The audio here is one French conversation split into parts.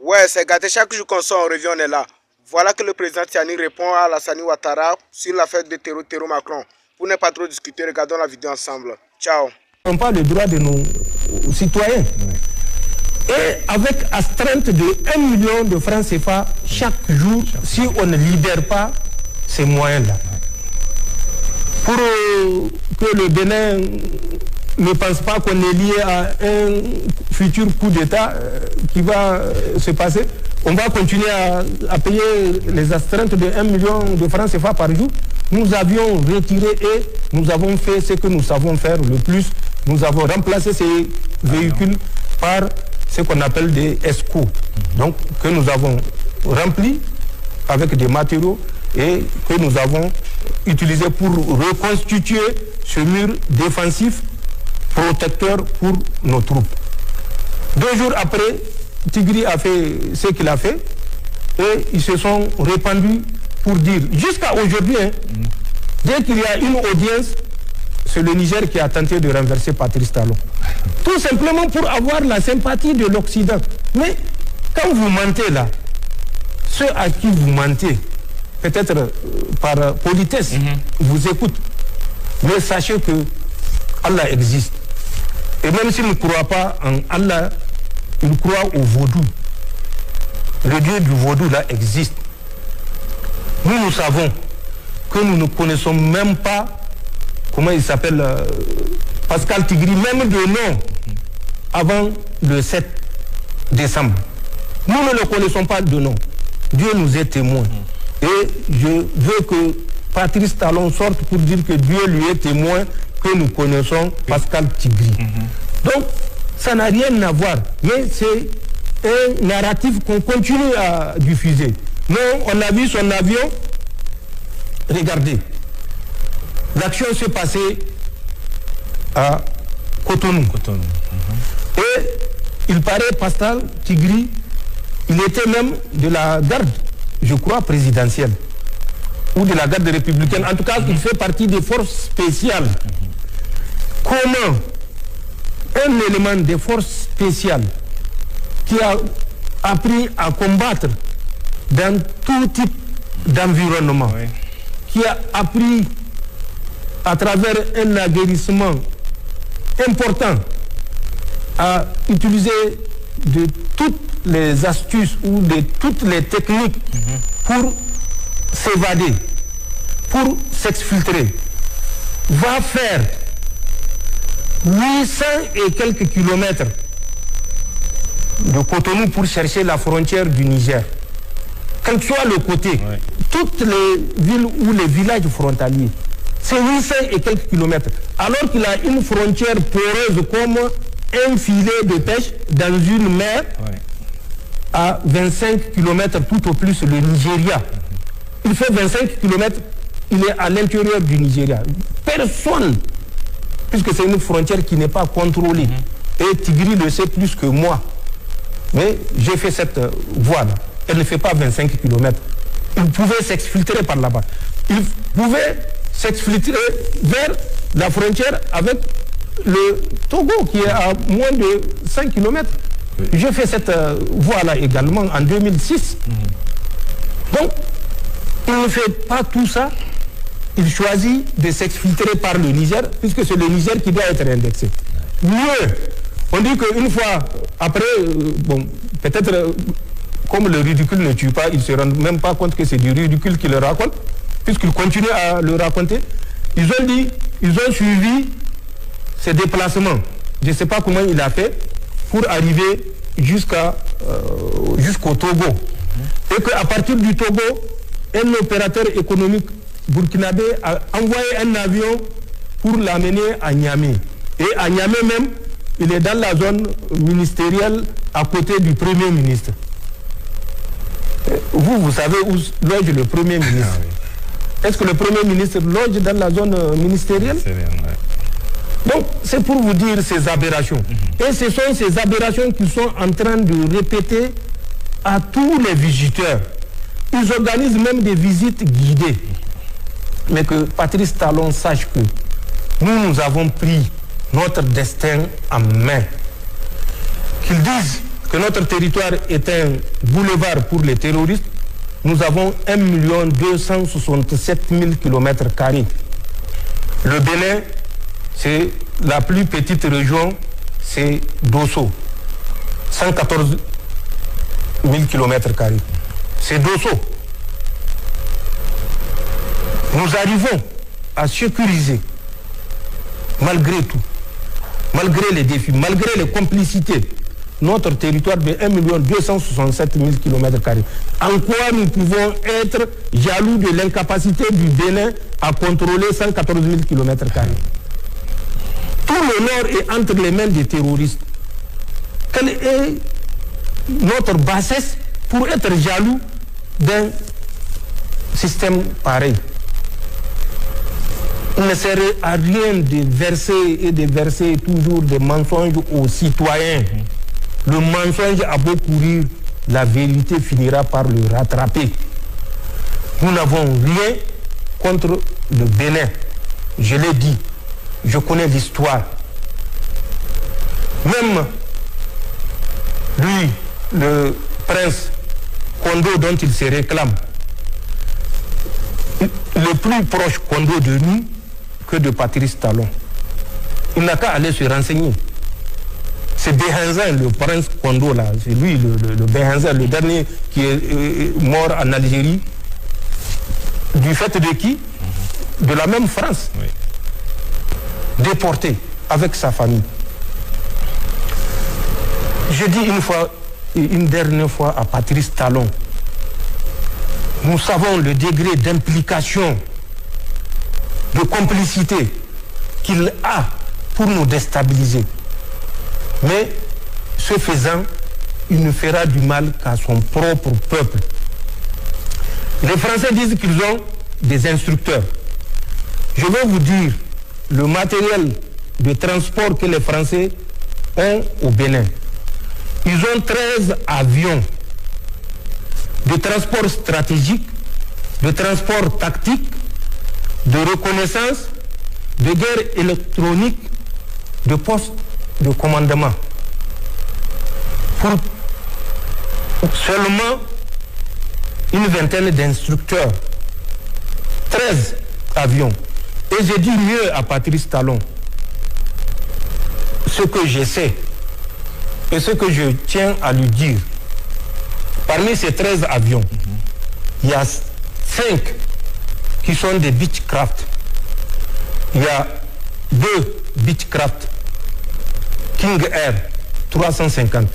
Ouais, c'est gâté. Chaque jour qu'on sort, on revient, on est là. Voilà que le président Tiani répond à Alassane Ouattara sur l'affaire de Terreau Macron. Pour ne pas trop discuter, regardons la vidéo ensemble. Ciao. On parle des droits de nos citoyens. Et avec astreinte de 1 million de francs CFA chaque jour, si on ne libère pas ces moyens-là. Pour que le Bénin ne pense pas qu'on est lié à un futur coup d'État qui va se passer, on va continuer à payer les astreintes de 1 million de francs CFA par jour. Nous avions retiré et nous avons fait ce que nous savons faire le plus. Nous avons remplacé ces véhicules par ce qu'on appelle des ESCO. Donc, que nous avons remplis avec des matériaux et que nous avons utilisé pour reconstituer ce mur défensif protecteur pour nos troupes. 2 jours après, Tigri a fait ce qu'il a fait et ils se sont répandus pour dire, jusqu'à aujourd'hui, dès qu'il y a une audience, c'est le Niger qui a tenté de renverser Patrice Talon. Tout simplement pour avoir la sympathie de l'Occident. Mais quand vous mentez là, ceux à qui vous mentez, peut-être par politesse, vous écoutent. Mais sachez que Allah existe. Et même s'ils ne croient pas en Allah, ils croient au vaudou. Le Dieu du vaudou là existe. Nous savons que nous ne connaissons même pas comment il s'appelle Pascal Tigri, même de nom, avant le 7 décembre. Nous ne le connaissons pas de nom. Dieu nous est témoin. Et je veux que Patrice Talon sorte pour dire que Dieu lui est témoin que nous connaissons Pascal Tigri. Donc, ça n'a rien à voir. Mais c'est un narratif qu'on continue à diffuser. Nous, on a vu son avion. Regardez. L'action s'est passée à Cotonou. Et il paraît, Pascal Tigri, il était même de la garde, je crois, présidentielle. Ou de la garde républicaine. En tout cas, il fait partie des forces spéciales. Comment un élément des forces spéciales qui a appris à combattre dans tout type d'environnement, qui a appris à travers un aguerrissement important à utiliser de toutes les astuces ou de toutes les techniques pour s'évader, pour s'exfiltrer, va faire 800 et quelques kilomètres de Cotonou pour chercher la frontière du Niger. Quel que soit le côté, toutes les villes ou les villages frontaliers, c'est 800 et quelques kilomètres. Alors qu'il a une frontière poreuse comme un filet de pêche dans une mer à 25 kilomètres tout au plus le Nigeria. Il fait 25 kilomètres, il est à l'intérieur du Nigeria. Personne, puisque c'est une frontière qui n'est pas contrôlée. Et Tigri le sait plus que moi. Mais j'ai fait cette voie-là. Elle ne fait pas 25 kilomètres. Il pouvait s'exfiltrer par là-bas. Il pouvait s'exfiltrer vers la frontière avec le Togo qui est à moins de 5 km. J'ai fait cette voie-là également en 2006. Donc, il ne fait pas tout ça. Il choisit de s'exfiltrer par le Niger, puisque c'est le Niger qui doit être indexé. Mieux, on dit qu'une fois après, bon, peut-être comme le ridicule ne tue pas, ils ne se rendent même pas compte que c'est du ridicule qu'il raconte, puisqu'ils continuent à le raconter. Ils ont dit, ils ont suivi ses déplacements. Je ne sais pas comment il a fait pour arriver jusqu'au Togo. Et qu'à partir du Togo, un opérateur économique burkinabé a envoyé un avion pour l'amener à Niamey. Et à Niamey même, il est dans la zone ministérielle à côté du Premier ministre. Vous savez où loge le Premier ministre. Est-ce que le Premier ministre loge dans la zone ministérielle? Donc, c'est pour vous dire ces aberrations. Et ce sont ces aberrations qu'ils sont en train de répéter à tous les visiteurs. Ils organisent même des visites guidées. Mais que Patrice Talon sache que nous avons pris notre destin en main. Qu'ils disent que notre territoire est un boulevard pour les terroristes, nous avons 1 267 000 km². Le Bénin, c'est la plus petite région, c'est Dosso, 114 000 km². C'est Dosso. Nous arrivons à sécuriser, malgré tout, malgré les défis, malgré les complicités, notre territoire de 1 267 000 km². En quoi nous pouvons être jaloux de l'incapacité du Bénin à contrôler 114 000 km²? Tout le nord est entre les mains des terroristes. Quelle est notre bassesse pour être jaloux d'un système pareil? Il ne serait à rien de verser toujours des mensonges aux citoyens. Le mensonge a beau courir, la vérité finira par le rattraper. Nous n'avons rien contre le Bénin. Je l'ai dit, je connais l'histoire. Même lui, le prince Kondo dont il se réclame, le plus proche Kondo de nous que de Patrice Talon. Il n'a qu'à aller se renseigner. C'est Béhanzin, le prince Kondo, là, c'est lui, le Béhanzin, le dernier qui est mort en Algérie. Du fait de qui? De la même France. Oui. Déporté avec sa famille. Je dis une dernière fois à Patrice Talon, nous savons le degré d'implication, de complicité qu'il a pour nous déstabiliser. Mais ce faisant, il ne fera du mal qu'à son propre peuple. Les Français disent qu'ils ont des instructeurs. Je vais vous dire le matériel de transport que les Français ont au Bénin. Ils ont 13 avions de transport stratégique, de transport tactique, de reconnaissance, de guerre électronique, de poste de commandement. Pour seulement une vingtaine d'instructeurs. 13 avions. Et j'ai dit mieux à Patrice Talon. Ce que je sais et ce que je tiens à lui dire. Parmi ces 13 avions, il y a 5 qui sont des Beechcraft. Il y a 2 Beechcraft King Air 350.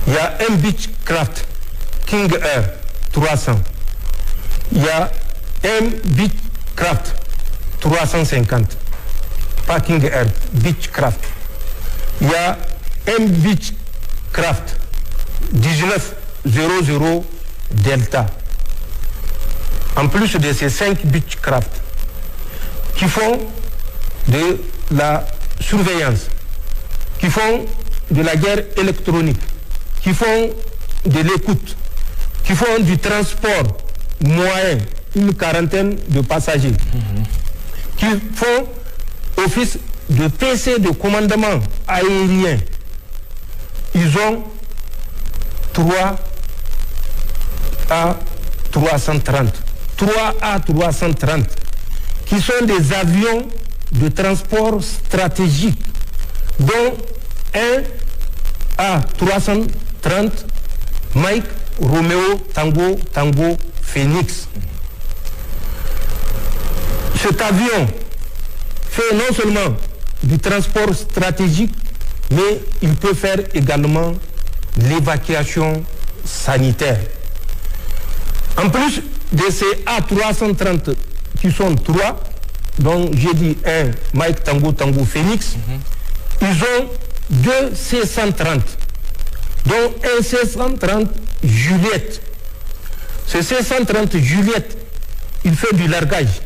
Il y a un Beechcraft King Air 300. Il y a un Beechcraft 350. Pas King Air, Beechcraft. Il y a un Beechcraft 1900 Delta. En plus de ces 5 Beechcraft qui font de la surveillance, qui font de la guerre électronique, qui font de l'écoute, qui font du transport moyen, une quarantaine de passagers, qui font office de PC de commandement aérien. Ils ont 3 A330, qui sont des avions de transport stratégique, dont un A330 Mike Romeo Tango Phoenix. Cet avion fait non seulement du transport stratégique, mais il peut faire également l'évacuation sanitaire. En plus de ces A330 qui sont 3, dont j'ai dit un Mike Tango Phoenix, ils ont 2 C-130, dont un C-130 Juliette. Ce C-130 Juliette, il fait du largage,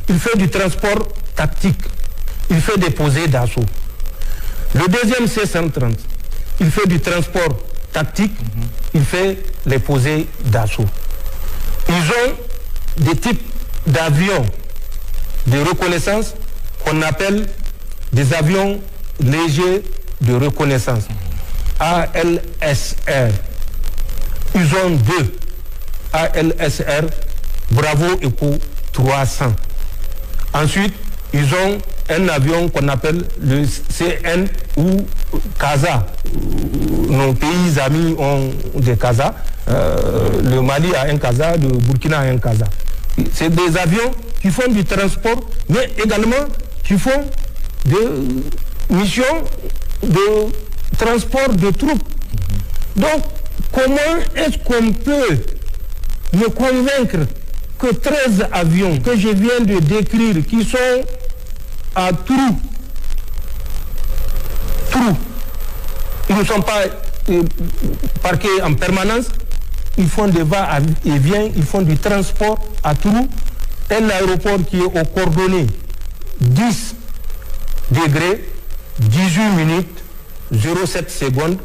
il fait du transport tactique, il fait des posées d'assaut. Le deuxième C-130, il fait du transport tactique, il fait les posées d'assaut. Ils ont des types d'avions de reconnaissance qu'on appelle des avions légers de reconnaissance. ALSR. Ils ont 2 ALSR Bravo Echo 300. Ensuite, ils ont un avion qu'on appelle le CN ou CASA. Nos pays amis ont des CASA. Le Mali a un CASA, le Burkina a un CASA. C'est des avions qui font du transport, mais également qui font des missions de transport de troupes. Donc, comment est-ce qu'on peut me convaincre que 13 avions que je viens de décrire, qui sont à trous, ils ne sont pas parqués en permanence, ils font des va-et-vient, ils font du transport à trous, un aéroport qui est aux coordonnées 10 degrés, 18 minutes, 0,7 secondes,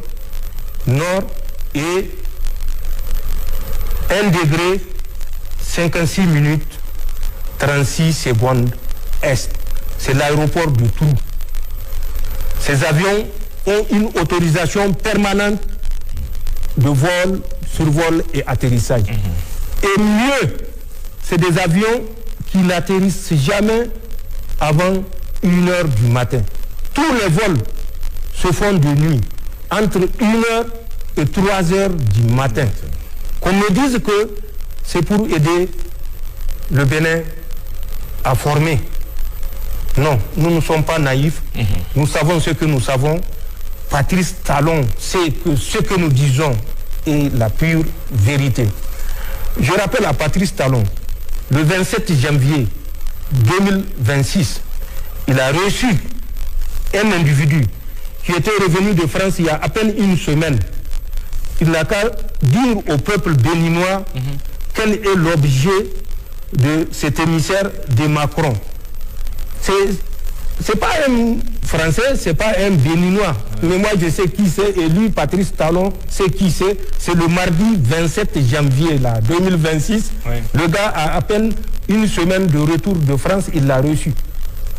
nord et 1 degré, 56 minutes, 36 secondes est. C'est l'aéroport de Trou. Ces avions ont une autorisation permanente de vol, survol et atterrissage. Et mieux, c'est des avions qui n'atterrissent jamais avant 1h du matin. Tous les vols se font de nuit, entre 1h et 3h du matin. Qu'on me dise que c'est pour aider le Bénin à former. Non, nous ne sommes pas naïfs. Nous savons ce que nous savons. Patrice Talon sait que ce que nous disons est la pure vérité. Je rappelle à Patrice Talon, le 27 janvier 2026, il a reçu un individu qui était revenu de France il y a à peine une semaine. Il n'a qu'à dire au peuple béninois quel est l'objet de cet émissaire de Macron. C'est pas un Français, c'est pas un Béninois. Mais moi je sais qui c'est et lui, Patrice Talon, sait qui c'est. C'est le mardi 27 janvier là, 2026. Le gars a à peine une semaine de retour de France, il l'a reçu.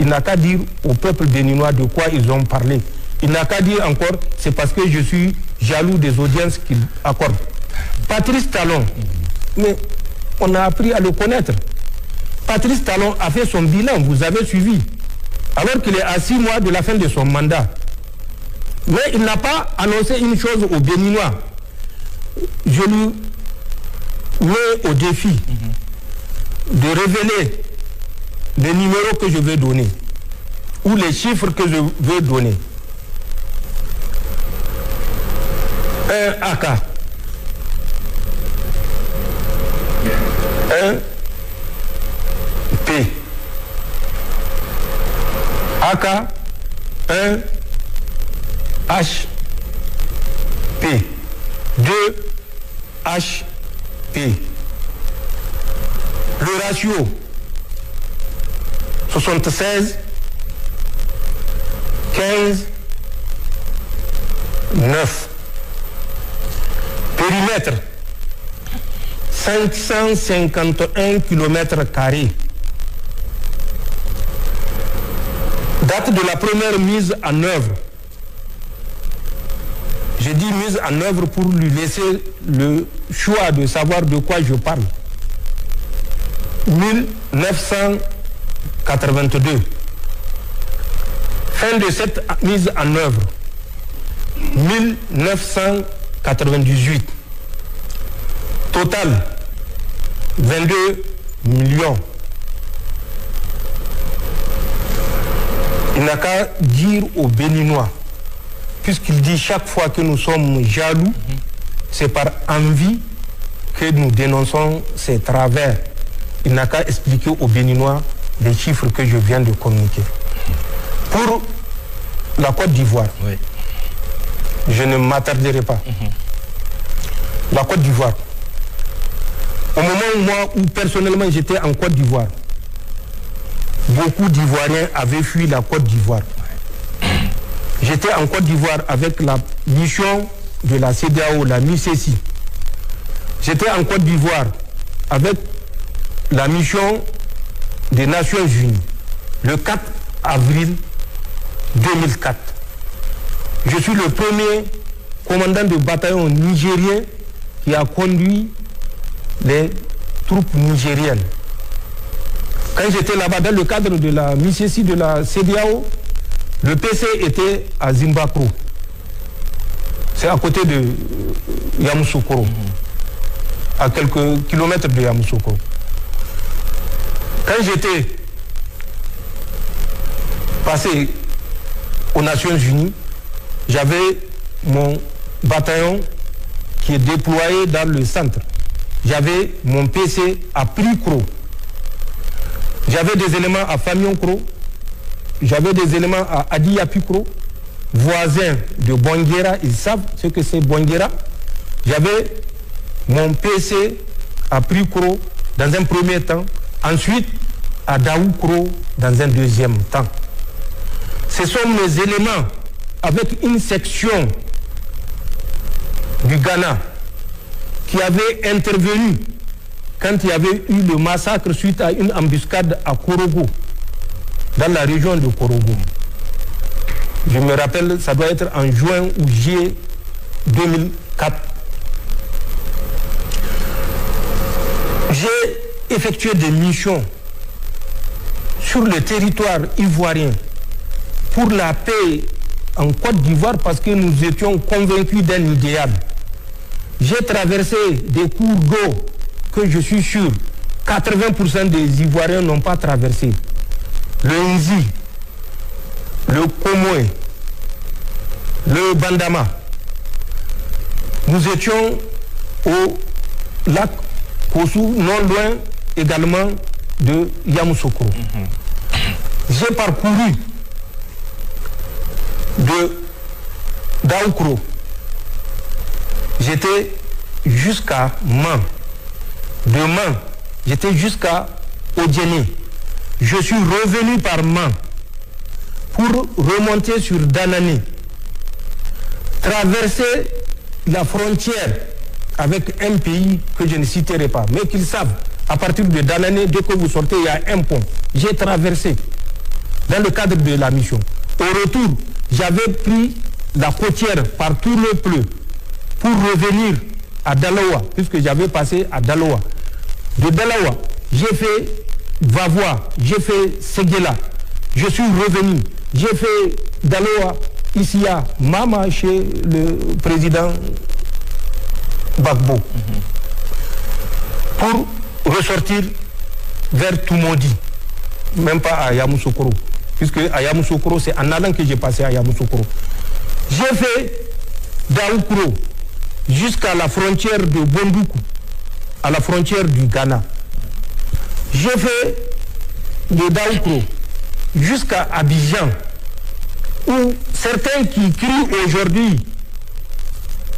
Il n'a qu'à dire au peuple béninois de quoi ils ont parlé. Il n'a qu'à dire encore, c'est parce que je suis jaloux des audiences qu'il accorde. Patrice Talon, mais on a appris à le connaître. Patrice Talon a fait son bilan, vous avez suivi, alors qu'il est à 6 mois de la fin de son mandat. Mais il n'a pas annoncé une chose aux Béninois. Je lui mets au défi de révéler les numéros que je vais donner ou les chiffres que je vais donner. Un AK, un P, AK, un H, P, 2 H, P. Le ratio 76, 15, 9. Périmètre 551 km². Date de la première mise en œuvre. J'ai dit mise en œuvre pour lui laisser le choix de savoir de quoi je parle. 1982. Fin de cette mise en œuvre. 1998. Total 22 millions. Il n'a qu'à dire aux Béninois, puisqu'il dit chaque fois que nous sommes jaloux, c'est par envie que nous dénonçons ces travers. Il n'a qu'à expliquer aux Béninois les chiffres que je viens de communiquer. Pour la Côte d'Ivoire, je ne m'attarderai pas. La Côte d'Ivoire. Au moment où personnellement j'étais en Côte d'Ivoire, beaucoup d'Ivoiriens avaient fui la Côte d'Ivoire. J'étais en Côte d'Ivoire avec la mission de la CEDEAO, la MICESI. J'étais en Côte d'Ivoire avec la mission des Nations Unies, le 4 avril 2004. Je suis le premier commandant de bataillon nigérien qui a conduit les troupes nigériennes. Quand j'étais là-bas dans le cadre de la mission de la CEDEAO, le PC était à Zimbabwe. C'est à côté de Yamoussoukro, à quelques kilomètres de Yamoussoukro. Quand j'étais passé aux Nations Unies, j'avais mon bataillon qui est déployé dans le centre. J'avais mon PC à Prikro. J'avais des éléments à Famionkro. J'avais des éléments à Adiyapikro, voisins de Bonguera. Ils savent ce que c'est Bonguera. J'avais mon PC à Prikro dans un premier temps. Ensuite, à Daoukro dans un deuxième temps. Ce sont mes éléments avec une section du Ghana qui avait intervenu quand il y avait eu le massacre suite à une embuscade à Korogo, dans la région de Korogo. Je me rappelle, ça doit être en juin ou juillet 2004. J'ai effectué des missions sur le territoire ivoirien pour la paix en Côte d'Ivoire parce que nous étions convaincus d'un idéal. J'ai traversé des cours d'eau que je suis sûr 80% des Ivoiriens n'ont pas traversé. Le Nzi, le Komoé, le Bandama. Nous étions au lac Kossou, non loin également de Yamoussoukro. J'ai parcouru de Daoukro. J'étais jusqu'à Man. De Man, j'étais jusqu'à Odjene. Je suis revenu par Man pour remonter sur Danane, traverser la frontière avec un pays que je ne citerai pas, mais qu'ils savent, à partir de Danane, dès que vous sortez, il y a un pont. J'ai traversé dans le cadre de la mission. Au retour, j'avais pris la côtière par tout le pleu pour revenir à Dalawa, puisque j'avais passé à Dalawa. De Dalawa, j'ai fait Vavois, j'ai fait Séguéla. Je suis revenu. J'ai fait Dalawa, ici à Mama, chez le président Gbagbo, pour ressortir vers Toumoudi, même pas à Yamoussoukro, puisque à Yamoussoukro, c'est en allant que j'ai passé à Yamoussoukro. J'ai fait Daoukro jusqu'à la frontière de Bondoukou, à la frontière du Ghana. J'ai fait de Daoukro jusqu'à Abidjan, où certains qui crient aujourd'hui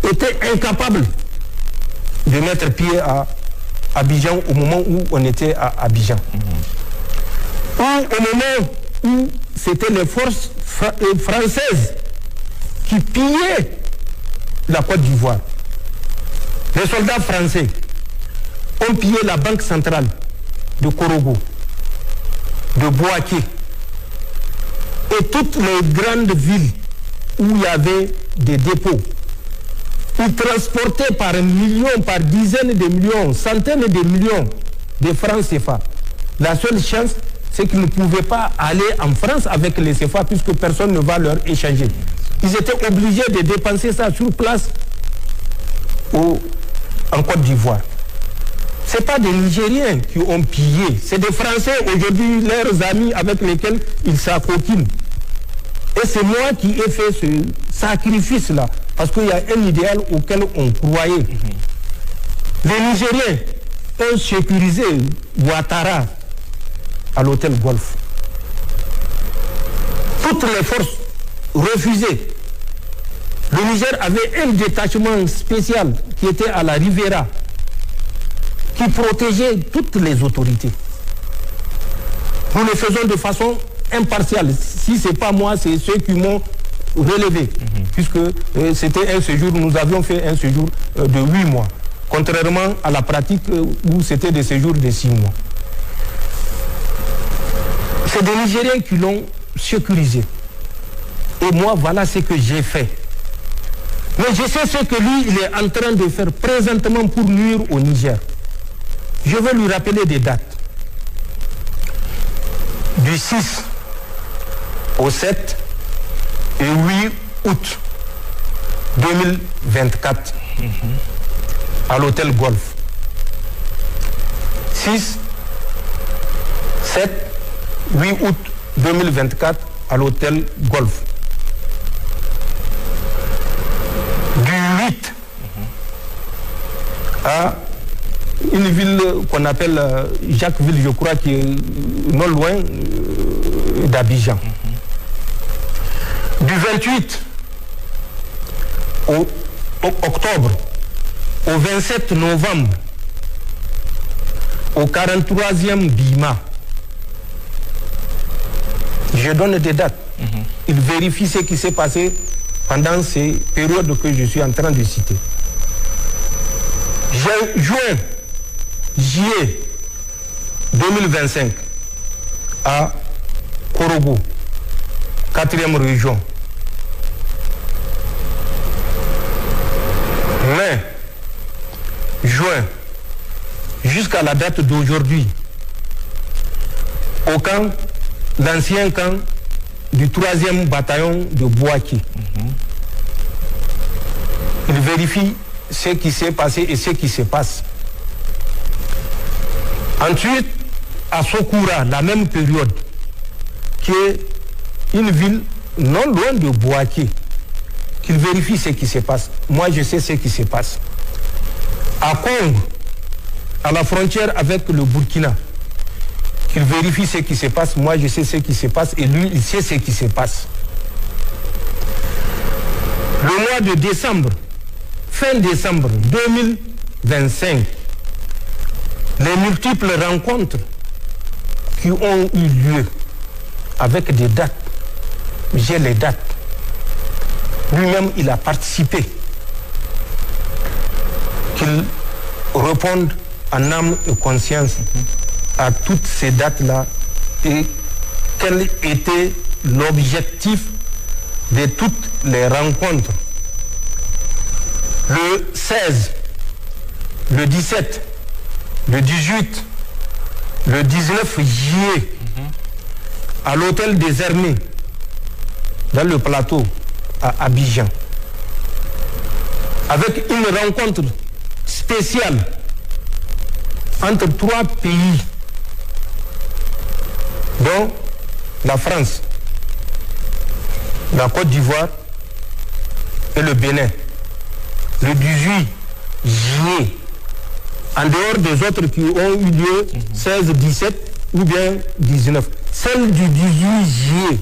étaient incapables de mettre pied à Abidjan au moment où on était à Abidjan. Ou au moment où c'était les forces françaises qui pillaient la Côte d'Ivoire. Les soldats français ont pillé la banque centrale de Korogo, de Bouaké, et toutes les grandes villes où il y avait des dépôts. Ils transportaient par millions, par dizaines de millions, centaines de millions de francs CFA. La seule chance, c'est qu'ils ne pouvaient pas aller en France avec les CFA puisque personne ne va leur échanger. Ils étaient obligés de dépenser ça sur place en Côte d'Ivoire. Ce n'est pas des Nigériens qui ont pillé, c'est des Français aujourd'hui, leurs amis avec lesquels ils s'acoquinent. Et c'est moi qui ai fait ce sacrifice-là, parce qu'il y a un idéal auquel on croyait. Les Nigériens ont sécurisé Ouattara à l'hôtel Golf. Toutes les forces refusaient. Le Niger avait un détachement spécial qui était à la Rivera, qui protégeait toutes les autorités. Nous le faisons de façon impartiale. Si ce n'est pas moi, c'est ceux qui m'ont relevé. Puisque c'était un séjour, nous avions fait un séjour de 8 mois. Contrairement à la pratique où c'était des séjours de 6 mois. C'est des Nigériens qui l'ont sécurisé. Et moi, voilà ce que j'ai fait. Mais je sais ce que lui, il est en train de faire présentement pour nuire au Niger. Je vais lui rappeler des dates. Du 6 au 7 et 8 août 2024 à l'hôtel Golf. 6, 7, 8 août 2024 à l'hôtel Golf. Du 8 à une ville qu'on appelle Jacquesville, je crois, qui est non loin d'Abidjan. Du 28 au octobre au 27 novembre au 43e Bima. Je donne des dates. Il vérifie ce qui s'est passé pendant ces périodes que je suis en train de citer. Juin, juillet 2025 à Korogo, 4e région. Mai, juin, jusqu'à la date d'aujourd'hui, au camp, l'ancien camp du 3e bataillon de Bouaki. Il vérifie ce qui s'est passé et ce qui se passe. Ensuite, à Sokoura, la même période, qui est une ville non loin de Bouaki, qu'il vérifie ce qui se passe. Moi, je sais ce qui se passe. À Congo, à la frontière avec le Burkina, qu'il vérifie ce qui se passe. Moi, je sais ce qui se passe et lui, il sait ce qui se passe. Le mois de décembre, fin décembre 2025, les multiples rencontres qui ont eu lieu avec des dates, j'ai les dates. Lui-même, il a participé. Qu'il réponde en âme et conscience à toutes ces dates-là et quel était l'objectif de toutes les rencontres. Le 16, le 17, le 18, le 19 juillet, à l'hôtel des Armées, dans le plateau, à Abidjan, avec une rencontre spéciale entre 3 pays, dont la France, la Côte d'Ivoire et le Bénin, le 18 juillet, en dehors des autres qui ont eu lieu 16, 17 ou bien 19. Celle du 18 juillet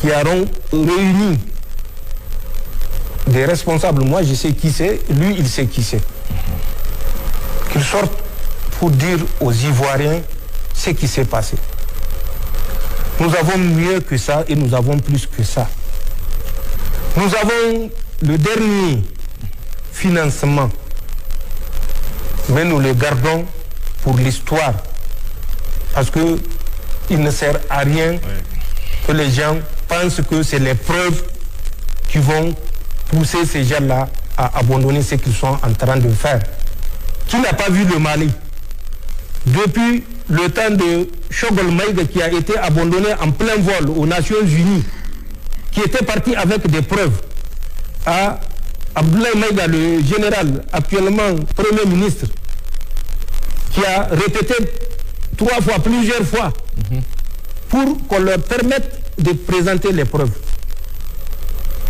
qui auront réuni des responsables, moi je sais qui c'est, lui il sait qui c'est. Qu'ils sortent pour dire aux Ivoiriens ce qui s'est passé. Nous avons mieux que ça et nous avons plus que ça. Nous avons le dernier financement, mais nous le gardons pour l'histoire, parce qu'il ne sert à rien que les gens pensent que c'est les preuves qui vont pousser ces gens-là à abandonner ce qu'ils sont en train de faire. Qui n'a pas vu le Mali? Depuis le temps de Choguel Maïga, qui a été abandonné en plein vol aux Nations Unies, qui était parti avec des preuves, à Abdoulaye Maïga, le général, actuellement Premier ministre, qui a répété 3 fois, plusieurs fois, pour qu'on leur permette de présenter les preuves.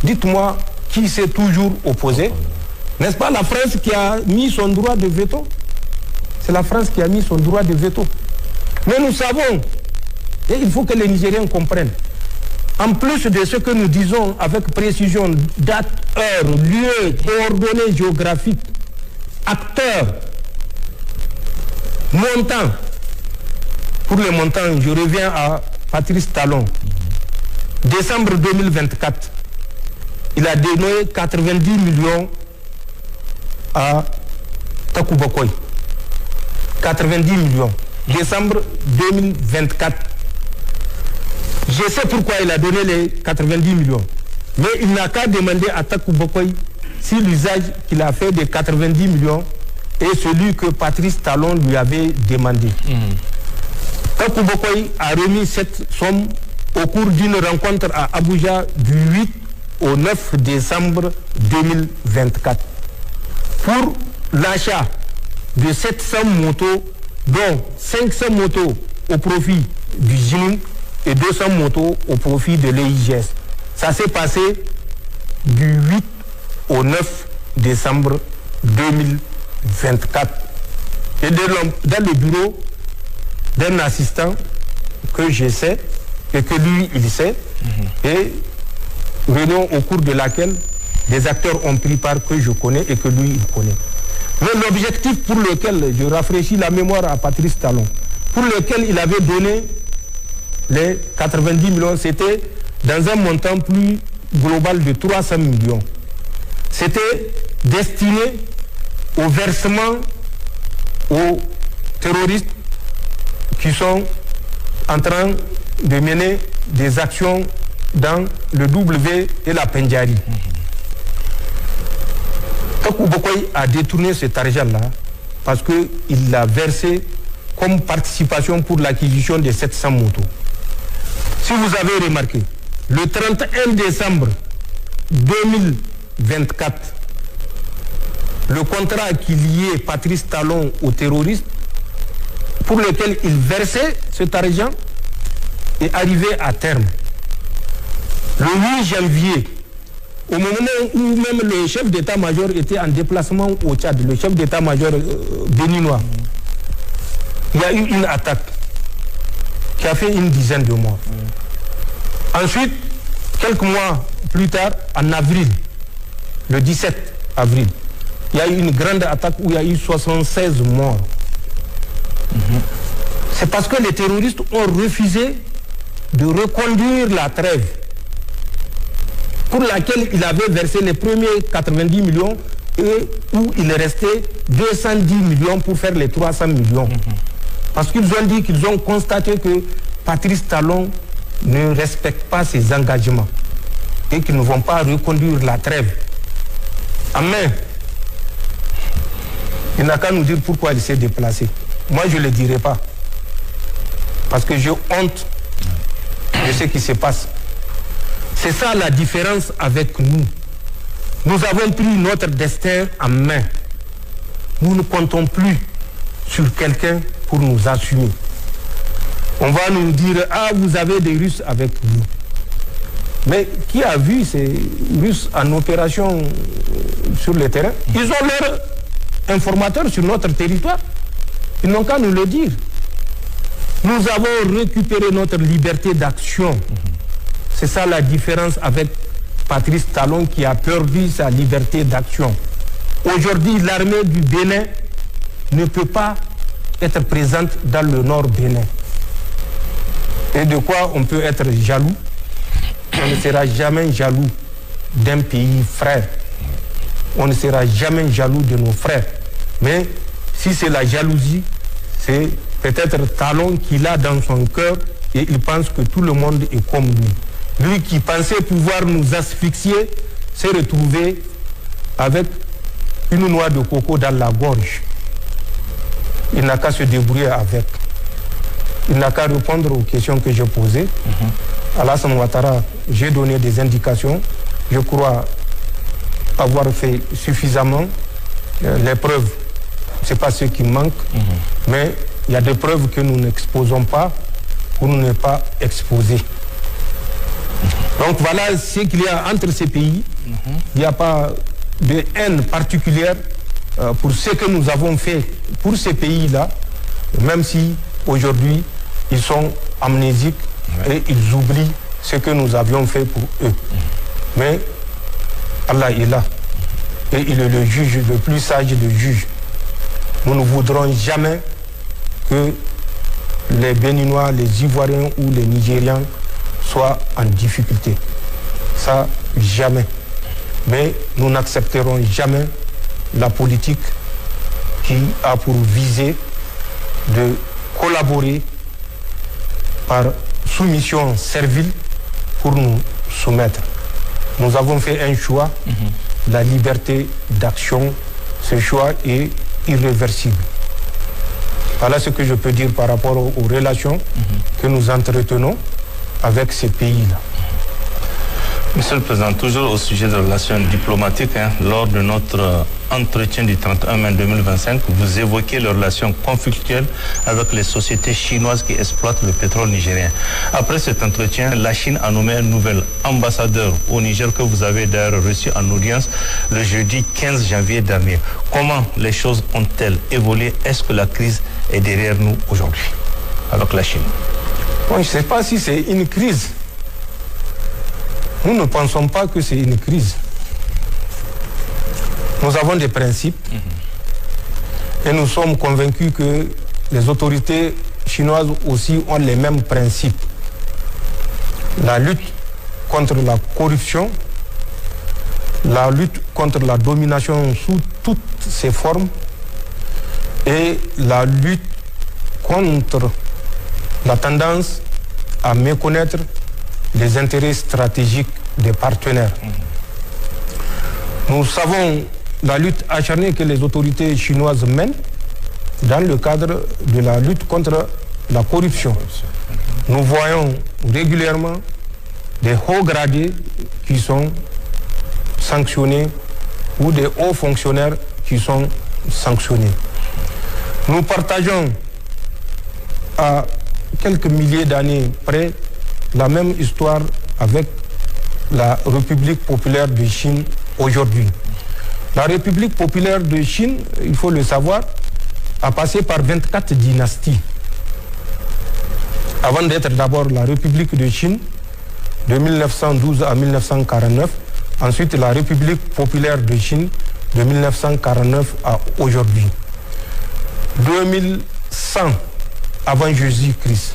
Dites-moi qui s'est toujours opposé. N'est-ce pas la France qui a mis son droit de veto? C'est la France qui a mis son droit de veto. Mais nous savons, et il faut que les Nigériens comprennent, en plus de ce que nous disons avec précision, date, heure, lieu, coordonnées géographiques, acteurs, montant. Pour les montants, je reviens à Patrice Talon. Décembre 2024, il a donné 90 millions à Takubakoy. 90 millions. Décembre 2024. Je sais pourquoi il a donné les 90 millions. Mais il n'a qu'à demander à Takou Bokoy si l'usage qu'il a fait de 90 millions est celui que Patrice Talon lui avait demandé. Takou Bokoy a remis cette somme au cours d'une rencontre à Abuja du 8 au 9 décembre 2024 pour l'achat de 700 motos, dont 500 motos au profit du GINIM et 200 motos au profit de l'EIGS. Ça s'est passé du 8 au 9 décembre 2024. Et dans le bureau d'un assistant que je sais et que lui, il sait, et réunion au cours de laquelle des acteurs ont pris part que je connais et que lui, il connaît. Mais l'objectif pour lequel je rafraîchis la mémoire à Patrice Talon, pour lequel il avait donné les 90 millions, c'était dans un montant plus global de 300 millions. C'était destiné au versement aux terroristes qui sont en train de mener des actions dans le W et la Pendjari. Takou Bokoy a détourné cet argent-là parce qu'il l'a versé comme participation pour l'acquisition de 700 motos. Si vous avez remarqué, le 31 décembre 2024, le contrat qui liait Patrice Talon aux terroristes, pour lequel il versait cet argent, est arrivé à terme. Le 8 janvier, au moment où même le chef d'état-major était en déplacement au Tchad, le chef d'état-major béninois, il y a eu une attaque qui a fait une dizaine de morts. Ensuite, quelques mois plus tard, en avril, le 17 avril, il y a eu une grande attaque où il y a eu 76 morts. C'est parce que les terroristes ont refusé de reconduire la trêve pour laquelle il avait versé les premiers 90 millions et où il restait 210 millions pour faire les 300 millions. Parce qu'ils ont dit qu'ils ont constaté que Patrice Talon ne respecte pas ses engagements et qu'ils ne vont pas reconduire la trêve. Amen. Il n'a qu'à nous dire pourquoi il s'est déplacé. Moi, je ne le dirai pas. Parce que j'ai honte de ce qui se passe. C'est ça la différence avec nous. Nous avons pris notre destin en main. Nous ne comptons plus sur quelqu'un pour nous assumer. On va nous dire, ah, vous avez des Russes avec vous. Mais qui a vu ces Russes en opération sur le terrain? Ils ont leurs informateurs sur notre territoire. Ils n'ont qu'à nous le dire. Nous avons récupéré notre liberté d'action. C'est ça la différence avec Patrice Talon qui a perdu sa liberté d'action. Aujourd'hui, l'armée du Bénin ne peut pas être présente dans le nord Bénin. Et de quoi on peut être jaloux? On ne sera jamais jaloux d'un pays frère. On ne sera jamais jaloux de nos frères. Mais si c'est la jalousie, c'est peut-être Talon qui l'a dans son cœur et il pense que tout le monde est comme lui. Lui qui pensait pouvoir nous asphyxier s'est retrouvé avec une noix de coco dans la gorge. Il n'a qu'à se débrouiller avec. Il n'a qu'à répondre aux questions que j'ai posées. Alassane Ouattara, j'ai donné des indications. Je crois avoir fait suffisamment. Les preuves, ce n'est pas ce qui manque. Mais il y a des preuves que nous n'exposons pas pour ne pas exposer. Donc voilà ce qu'il y a entre ces pays. Il n'y a pas de haine particulière pour ce que nous avons fait pour ces pays-là, même si aujourd'hui ils sont amnésiques et ils oublient ce que nous avions fait pour eux. Mais Allah est là et il est le juge, le plus sage des juges. Nous ne voudrons jamais que les Béninois, les Ivoiriens ou les Nigérians soient en difficulté. Ça, jamais. Mais nous n'accepterons jamais la politique qui a pour visée de collaborer par soumission servile pour nous soumettre. nous avons fait un choix, la liberté d'action. Ce choix est irréversible. Voilà ce que je peux dire par rapport aux relations que nous entretenons avec ces pays-là. Monsieur le Président, toujours au sujet de relations diplomatiques, lors de notre entretien du 31 mai 2025, vous évoquez les relations conflictuelles avec les sociétés chinoises qui exploitent le pétrole nigérien. Après cet entretien, la Chine a nommé un nouvel ambassadeur au Niger que vous avez d'ailleurs reçu en audience le jeudi 15 janvier dernier. Comment les choses ont-elles évolué? Est-ce que la crise est derrière nous aujourd'hui avec la Chine? Bon, je ne sais pas si c'est une crise. Nous ne pensons pas que c'est une crise. Nous avons des principes et nous sommes convaincus que les autorités chinoises aussi ont les mêmes principes. La lutte contre la corruption, la lutte contre la domination sous toutes ses formes et la lutte contre la tendance à méconnaître les intérêts stratégiques des partenaires. Nous savons la lutte acharnée que les autorités chinoises mènent dans le cadre de la lutte contre la corruption. Nous voyons régulièrement des hauts gradés qui sont sanctionnés ou des hauts fonctionnaires qui sont sanctionnés. Nous partageons à quelques milliers d'années près la même histoire avec la République populaire de Chine aujourd'hui. La République populaire de Chine, il faut le savoir, a passé par 24 dynasties. Avant d'être d'abord la République de Chine, de 1912 à 1949, ensuite la République populaire de Chine, de 1949 à aujourd'hui. 2100 avant Jésus-Christ,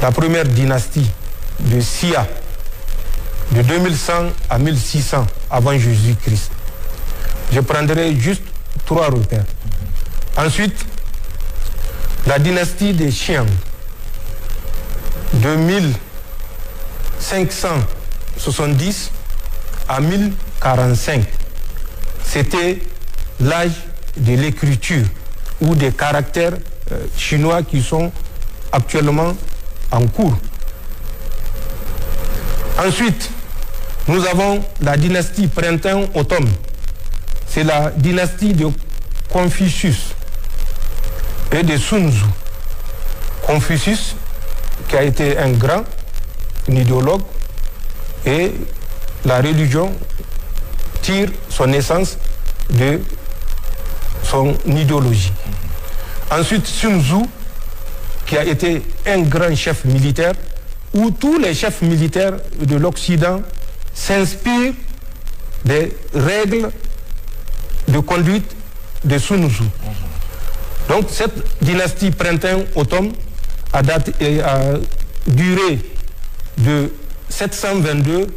la première dynastie de Xia, de 2100 à 1600 avant Jésus-Christ. Je prendrai juste 3 repères. Ensuite, la dynastie des Xiang, de 1570 à 1045. C'était l'âge de l'écriture ou des caractères chinois qui sont actuellement en cours. Ensuite, nous avons la dynastie Printemps-Automne. C'est la dynastie de Confucius et de Sun Tzu. Confucius, qui a été un grand idéologue, et la religion tire son essence de son idéologie. Ensuite, Sun Tzu, qui a été un grand chef militaire, où tous les chefs militaires de l'Occident s'inspirent des règles de conduite de Sun Tzu. Donc cette dynastie Printemps-Automne a duré de 722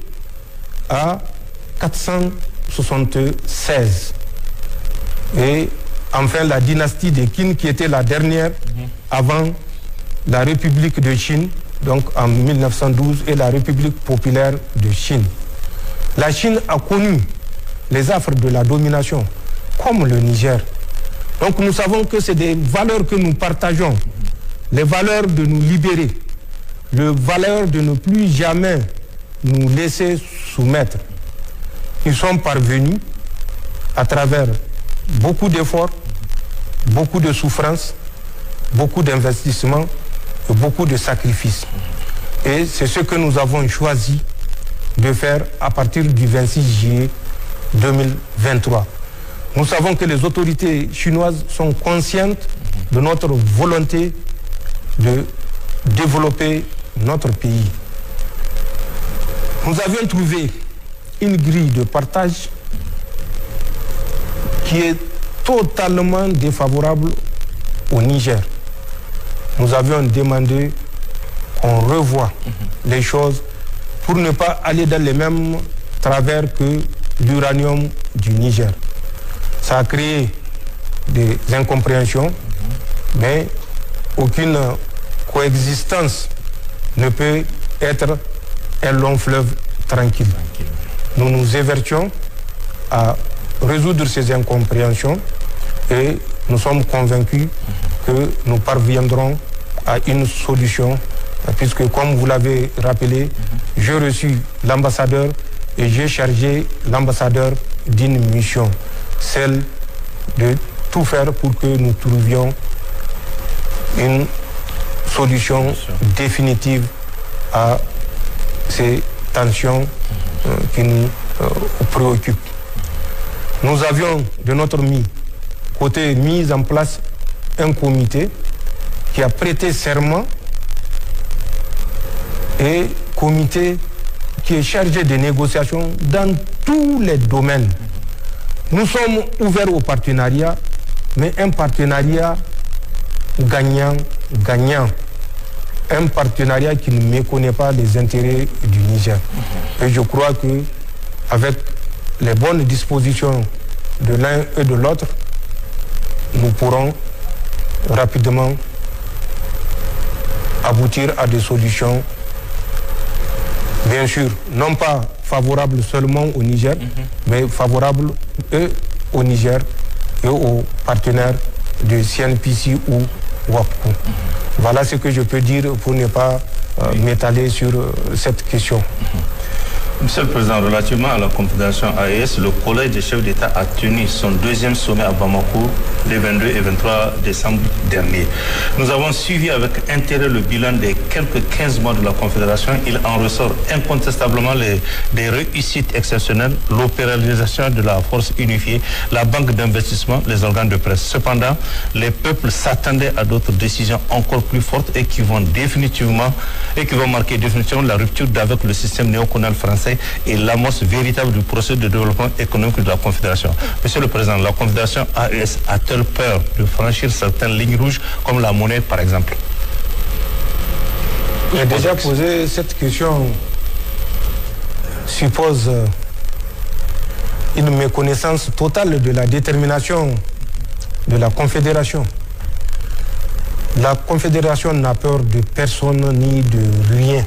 à 476. Et enfin la dynastie des Qin, qui était la dernière avant la République de Chine, donc en 1912, et la République populaire de Chine. La Chine a connu les affres de la domination, comme le Niger. Donc nous savons que c'est des valeurs que nous partageons, les valeurs de nous libérer, les valeurs de ne plus jamais nous laisser soumettre. Ils sont parvenus à travers beaucoup d'efforts, beaucoup de souffrances, beaucoup d'investissements et beaucoup de sacrifices. Et c'est ce que nous avons choisi de faire à partir du 26 juillet 2023. Nous savons que les autorités chinoises sont conscientes de notre volonté de développer notre pays. Nous avions trouvé une grille de partage qui est totalement défavorable au Niger. Nous avions demandé qu'on revoie les choses pour ne pas aller dans les mêmes travers que l'uranium du Niger. Ça a créé des incompréhensions, mais aucune coexistence ne peut être un long fleuve tranquille. nous nous évertions à résoudre ces incompréhensions et nous sommes convaincus que nous parviendrons à une solution, puisque comme vous l'avez rappelé, j'ai reçu l'ambassadeur et j'ai chargé l'ambassadeur d'une mission, celle de tout faire pour que nous trouvions une solution définitive à ces tensions qui nous préoccupent. Nous avions de notre côté mis en place un comité qui a prêté serment et comité qui est chargé des négociations dans tous les domaines. Nous sommes ouverts au partenariat, mais un partenariat gagnant-gagnant. Un partenariat qui ne méconnaît pas les intérêts du Niger. Et je crois que avec les bonnes dispositions de l'un et de l'autre, nous pourrons rapidement aboutir à des solutions, bien sûr, non pas favorables seulement au Niger, mais favorables et au Niger et aux partenaires de CNPC ou WAPCO. Voilà ce que je peux dire pour ne pas m'étaler sur cette question. Monsieur le Président, relativement à la Confédération AES, le Collège des chefs d'État a tenu son deuxième sommet à Bamako les 22 et 23 décembre dernier. Nous avons suivi avec intérêt le bilan des quelques 15 mois de la Confédération. Il en ressort incontestablement des réussites exceptionnelles, l'opéralisation de la force unifiée, la banque d'investissement, les organes de presse. Cependant, les peuples s'attendaient à d'autres décisions encore plus fortes et qui vont marquer définitivement la rupture avec le système néocolonial français et l'amorce véritable du processus de développement économique de la Confédération. Monsieur le Président, la Confédération AES a-t-elle peur de franchir certaines lignes rouges comme la monnaie par exemple? J'ai déjà posé cette question, suppose une méconnaissance totale de la détermination de la Confédération. La Confédération n'a peur de personne ni de rien.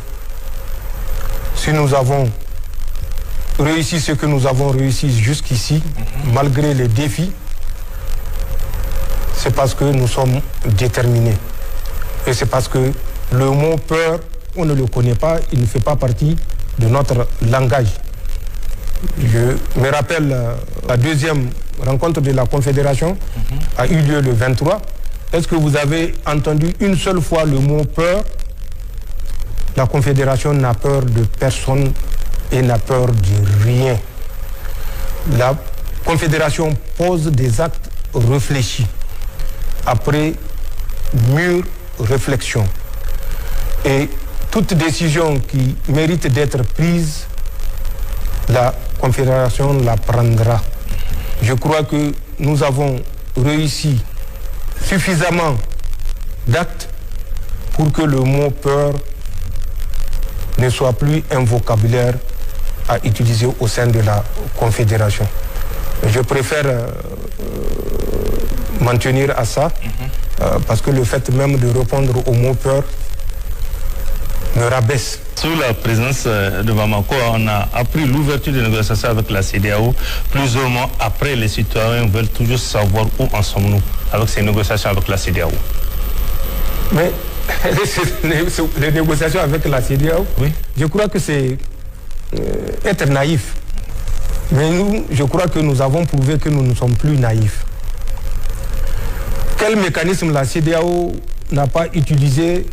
Si nous avons réussi ce que nous avons réussi jusqu'ici, malgré les défis, c'est parce que nous sommes déterminés. Et c'est parce que le mot peur, on ne le connaît pas, il ne fait pas partie de notre langage. Je me rappelle, la deuxième rencontre de la Confédération a eu lieu le 23. Est-ce que vous avez entendu une seule fois le mot peur? La Confédération n'a peur de personne et n'a peur de rien. La Confédération pose des actes réfléchis après mûre réflexion. Et toute décision qui mérite d'être prise, la Confédération la prendra. Je crois que nous avons réussi suffisamment d'actes pour que le mot peur ne soit plus un vocabulaire à utiliser au sein de la Confédération. Je préfère m'en tenir à ça, parce que le fait même de répondre au mot peur me rabaisse. Sous la présence de Bamako, on a appris l'ouverture des négociations avec la CEDEAO. Plusieurs mois après, les citoyens veulent toujours savoir où en sommes-nous avec ces négociations avec la CEDEAO. Mais les négociations avec la CEDEAO, oui, je crois que c'est être naïf. Mais nous, je crois que nous avons prouvé que nous ne sommes plus naïfs. Quel mécanisme la CEDEAO n'a pas utilisé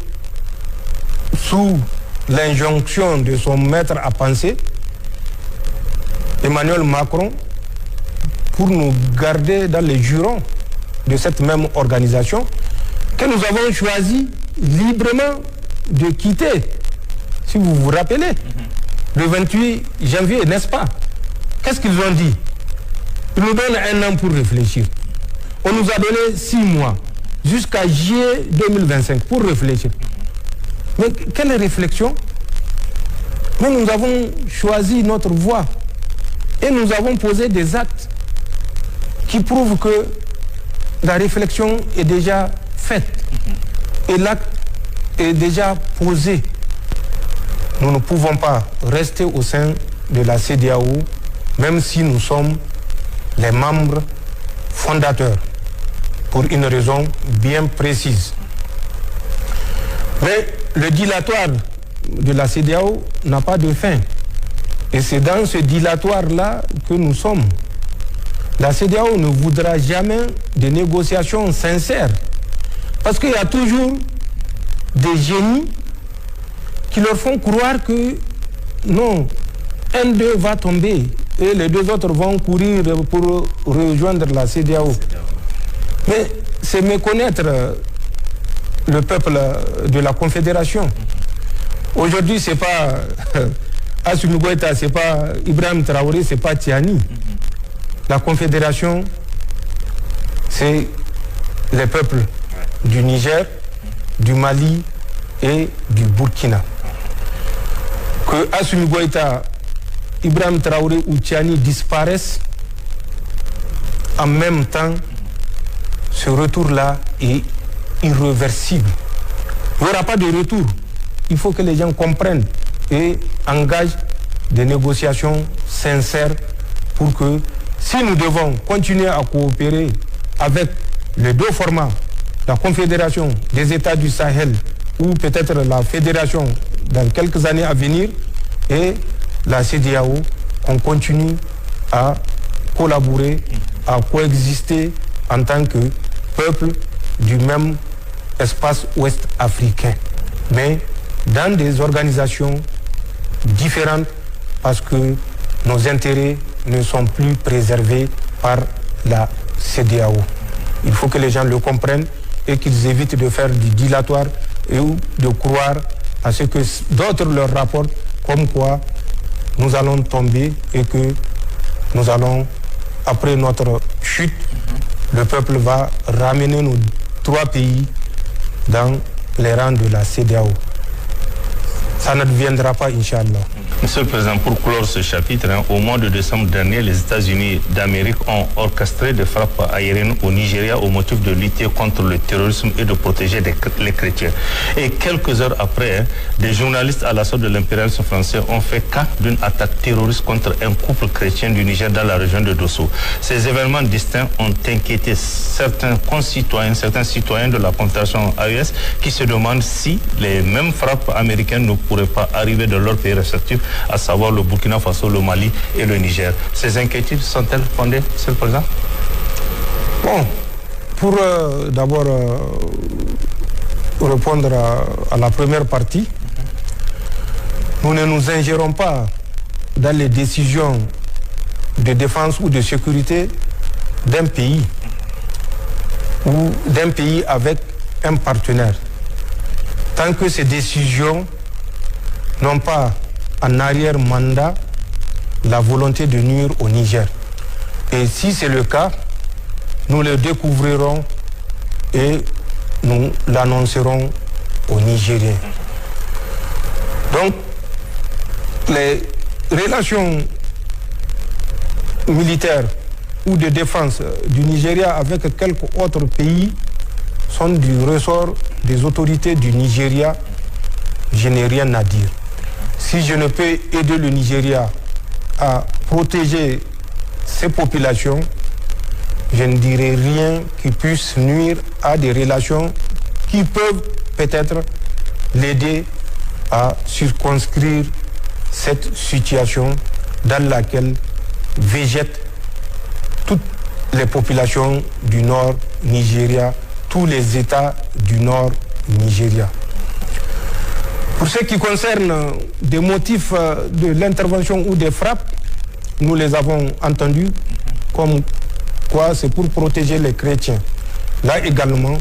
sous l'injonction de son maître à penser, Emmanuel Macron, pour nous garder dans les jurons de cette même organisation que nous avons choisi librement de quitter. Si vous vous rappelez, le 28 janvier, n'est-ce pas? Qu'est-ce qu'ils ont dit? Ils nous donnent un an pour réfléchir. On nous a donné 6 mois, jusqu'à juillet 2025, pour réfléchir. Mais quelle réflexion? Mais nous avons choisi notre voie et nous avons posé des actes qui prouvent que la réflexion est déjà faite et l'acte est déjà posé. Nous ne pouvons pas rester au sein de la CEDEAO, même si nous sommes les membres fondateurs, pour une raison bien précise. Mais le dilatoire de la CEDEAO n'a pas de fin. Et c'est dans ce dilatoire-là que nous sommes. La CEDEAO ne voudra jamais de négociations sincères. Parce qu'il y a toujours des génies qui leur font croire que non, un d'eux va tomber et les deux autres vont courir pour rejoindre la CEDEAO. Mais c'est méconnaître le peuple de la Confédération. Aujourd'hui, ce n'est pas Assimi Goïta, ce n'est pas Ibrahim Traoré, ce n'est pas Tiani. La Confédération, c'est les peuples du Niger, du Mali et du Burkina. Que Assimi Goïta, Ibrahim Traoré ou Tiani disparaissent, en même temps, ce retour-là est irréversible. Il n'y aura pas de retour. Il faut que les gens comprennent et engagent des négociations sincères pour que, si nous devons continuer à coopérer avec les deux formats, la Confédération des États du Sahel ou peut-être la Fédération dans quelques années à venir et la CEDEAO, qu'on continue à collaborer, à coexister en tant que peuple du même espace ouest africain, mais dans des organisations différentes parce que nos intérêts ne sont plus préservés par la CEDEAO. Il faut que les gens le comprennent et qu'ils évitent de faire du dilatoire et de croire à ce que d'autres leur rapportent, comme quoi nous allons tomber et que nous allons, après notre chute, le peuple va ramener nos 3 pays dans les rangs de la CEDEAO. Ça ne deviendra pas, Inch'Allah. Monsieur le Président, pour clore ce chapitre, au mois de décembre dernier, les États-Unis d'Amérique ont orchestré des frappes aériennes au Nigeria au motif de lutter contre le terrorisme et de protéger les chrétiens. Et quelques heures après, des journalistes à l'assaut de l'impérialisme français ont fait cas d'une attaque terroriste contre un couple chrétien du Niger dans la région de Dosso. Ces événements distincts ont inquiété certains citoyens de la Confédération AES qui se demandent si les mêmes frappes américaines ne pourraient pas arriver de leur pays respectif, à savoir le Burkina Faso, le Mali et le Niger. Ces inquiétudes sont-elles fondées, Monsieur le Président? Bon, pour d'abord répondre à la première partie, nous ne nous ingérons pas dans les décisions de défense ou de sécurité d'un pays ou d'un pays avec un partenaire. Tant que ces décisions n'ont pas en arrière-mandat la volonté de nuire au Niger. Et si c'est le cas, nous le découvrirons et nous l'annoncerons aux Nigériens. Donc, les relations militaires ou de défense du Nigeria avec quelques autres pays sont du ressort des autorités du Nigeria. Je n'ai rien à dire. Si je ne peux aider le Nigeria à protéger ses populations, je ne dirai rien qui puisse nuire à des relations qui peuvent peut-être l'aider à circonscrire cette situation dans laquelle végètent toutes les populations du nord Nigeria, tous les États du nord Nigeria. Pour ce qui concerne des motifs de l'intervention ou des frappes, nous les avons entendus comme quoi c'est pour protéger les chrétiens. Là également,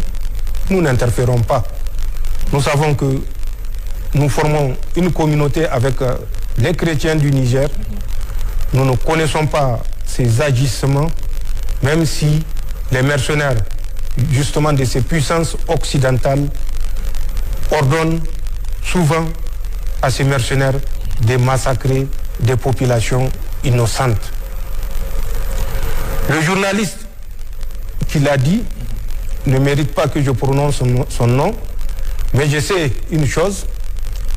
nous n'interférons pas. Nous savons que nous formons une communauté avec les chrétiens du Niger. Nous ne connaissons pas ces agissements, même si les mercenaires, justement de ces puissances occidentales, ordonnent souvent à ces mercenaires de massacrer des populations innocentes. Le journaliste qui l'a dit ne mérite pas que je prononce son nom, mais je sais une chose,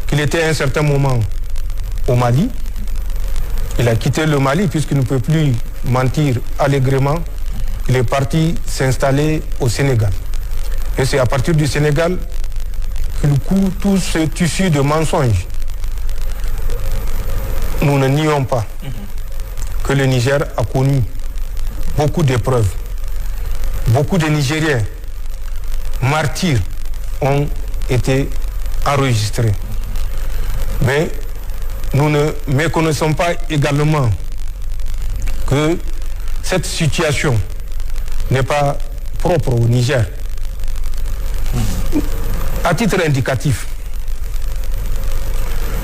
qu'il était à un certain moment au Mali Il a quitté le Mali puisqu'il ne peut plus mentir allègrement. Il est parti s'installer au Sénégal. Et c'est à partir du Sénégal qu'il coud tout ce tissu de mensonges. Nous ne nions pas que le Niger a connu beaucoup d'épreuves. Beaucoup de Nigériens martyrs ont été enregistrés. Mais nous ne méconnaissons pas également que cette situation n'est pas propre au Niger. À titre indicatif,